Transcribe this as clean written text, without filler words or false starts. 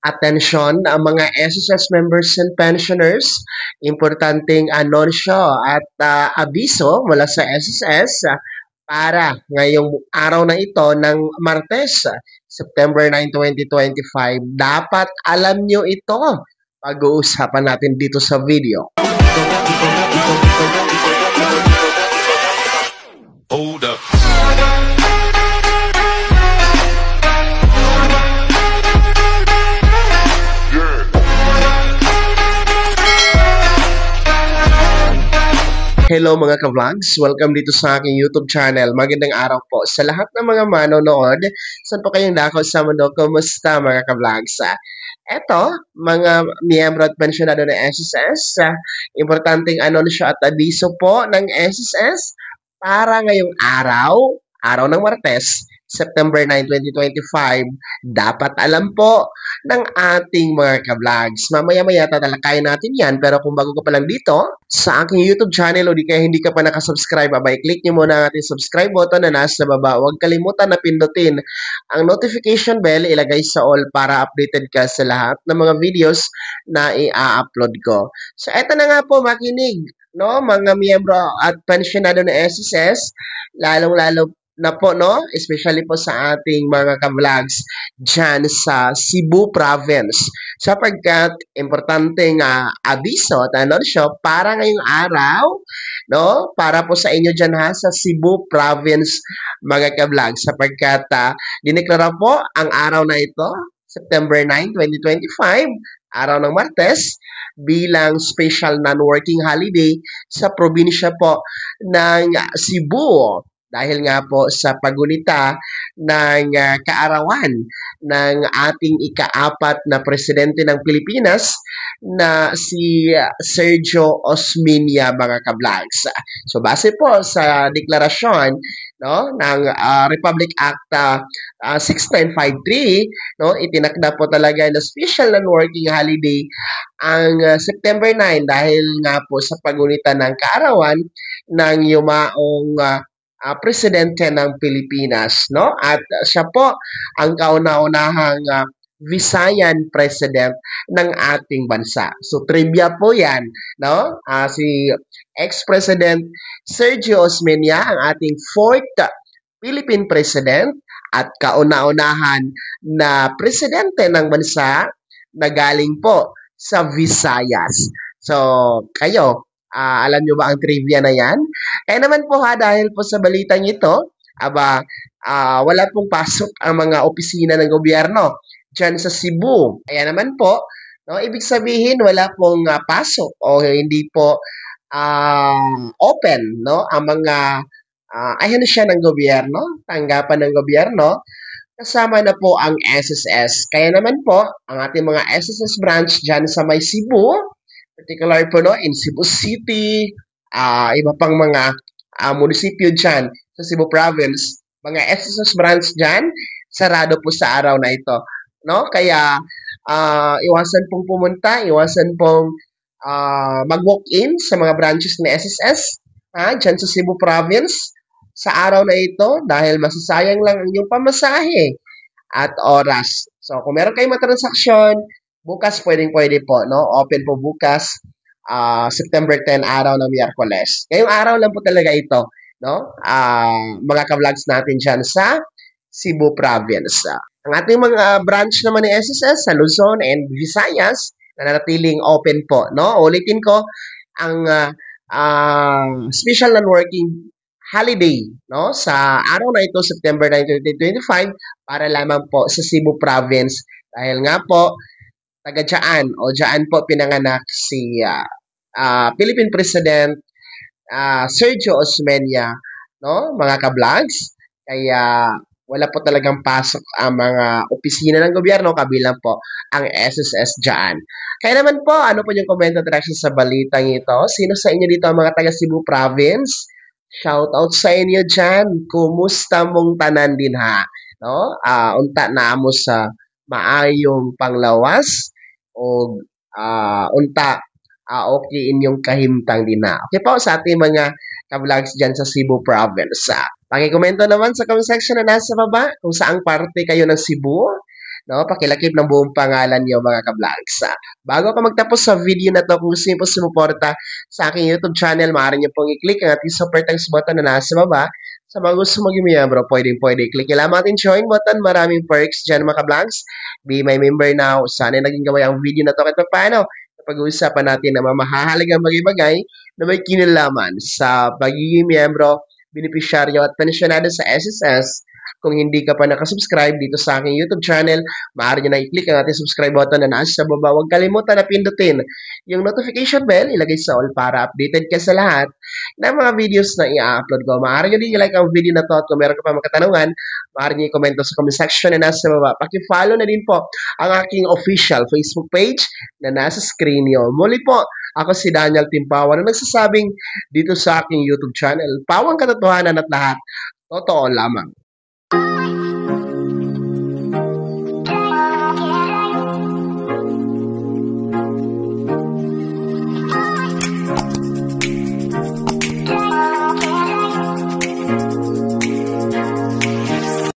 Atensyon ang mga SSS members and pensioners, importanteng anunsyo at abiso mula sa SSS para ngayong araw na ito ng Martes, September 9, 2025. Dapat alam nyo ito. Pag-uusapan natin dito sa video. Hold up. Hello mga ka-vlogs! Welcome dito sa aking YouTube channel. Magandang araw po sa lahat ng mga manonood. Saan po kayong dako sa mundo? Kumusta mga ka-vlogs? Eto, mga miyembro at pensyonado ng SSS, importanteng anunsyo at abiso po ng SSS para ngayong araw ng Martes, September 9, 2025, dapat alam po ng ating mga ka-vlogs. Mamaya-maya tatalakayin natin yan, pero kung bago ka pa lang dito, sa aking YouTube channel o di kaya hindi ka pa nakasubscribe, abay, click nyo muna ang ating subscribe button na nasa baba. Huwag kalimutan na pindutin ang notification bell, ilagay sa all para updated ka sa lahat ng mga videos na i-upload ko. So, eto na nga po, makinig, no, mga miyembro at pensyonado ng SSS, lalong-lalo na po, no, especially po sa ating mga ka-vlogs dyan sa Cebu Province, sapagkat importanteng abiso at anunsyo para ngayong araw, no, para po sa inyo dyan ha, sa Cebu Province mga ka-vlogs, sapagkat dineklara po ang araw na ito, September 9, 2025, araw ng Martes, bilang special non-working holiday sa probinsya po ng Cebu. Dahil nga po sa pagunita ng kaarawan ng ating ika-4 na presidente ng Pilipinas na si Sergio Osmeña mga ka-vlogs. So base po sa deklarasyon, no, ng Republic Act 6953, no, itinakda po talaga na special non-working holiday ang September 9 dahil nga po sa pagunita ng kaarawan ng yumaong presidente ng Pilipinas, no? At siya po ang kauna-unahang Visayan president ng ating bansa. So trivia po 'yan, no? Si ex-president Sergio Osmeña ang ating 4th Philippine president at kauna-unahan na presidente ng bansa na galing po sa Visayas. So kayo, alam nyo ba ang trivia na yan? Kaya naman po dahil po sa balitang ito, wala pong pasok ang mga opisina ng gobyerno dyan sa Cebu. Kaya naman po, no, ibig sabihin wala pong pasok o hindi po open, no, ang mga ahensya ng gobyerno, tanggapan ng gobyerno, kasama na po ang SSS. Kaya naman po, ang ating mga SSS branch dyan sa may Cebu, particular po no, in Cebu City, iba pang mga munisipyo dyan sa Cebu Province, mga SSS branch dyan, sarado po sa araw na ito. No? Kaya iwasan pong pumunta, iwasan pong mag-walk-in sa mga branches ng SSS dyan sa Cebu Province sa araw na ito dahil masasayang lang ang inyong pamasahe at oras. So kung meron kayong matransaksyon, bukas pwede po, no? Open po bukas, September 10, araw ng Miyerkules. Ngayong araw lang po talaga ito, no? Mga ka-vlogs natin dyan sa Cebu Province. Ang ating mga branch naman ni SSS sa Luzon and Visayas, nanatiling open po, no? Ulitin ko, ang special non-working holiday, no? Sa araw na ito, September 9, 2025, para lamang po sa Cebu Province. Dahil nga po, taga dyan o dyan po pinanganak si Philippine President Sergio Osmeña, no, mga ka-vlogs. Kaya wala po talagang pasok ang mga opisina ng gobyerno, kabilang po ang SSS dyan. Kaya naman po, ano po yung comment at reaction sa balitang ito? Sino sa inyo dito ang mga taga Cebu Province? Shout out sa inyo dyan. Kumusta mong tanan din ha? No? Unta na mo sa maayong panglawas o unta okay inyong kahimtang din na. Okay po sa ating mga ka-vlogs dyan sa Cebu Province. Pakikomento naman sa comment section na nasa baba kung saang parte kayo ng Cebu. no? Pakilakip ng buong pangalan niyo mga ka-vlogs. Bago ka magtapos sa video na to, kung gusto niyo po sumuporta sa aking YouTube channel, maaari niyo pong i-click ang ating super thanks button na nasa baba. Sa mga gusto maging miyembro, pwede i-click nyo lamang ating join button. Maraming perks dyan mga ka-vlogs. Be my member now. Sana naging gawin ang video na to kahit paano. Pag-uusapan natin na mamahalagang bagay-bagay na may kinalaman sa pagiging miyembro, benepisyaryo at pensyonado sa SSS. Kung hindi ka pa nakasubscribe dito sa aking YouTube channel, maaari nyo na i-click ang ating subscribe button na nasa baba. Huwag kalimutan na pindutin yung notification bell, ilagay sa all para updated ka sa lahat ng mga videos na i-upload ko. Maaari nyo din i-like ang video na to at kung meron ka pa mga katanungan, maaari nyo i-comment sa comment section na nasa baba. Paki-follow na din po ang aking official Facebook page na nasa screen nyo. Muli po, ako si Daniel Timpawa na nagsasabing dito sa aking YouTube channel, pawang katotohanan at lahat, totoo lamang.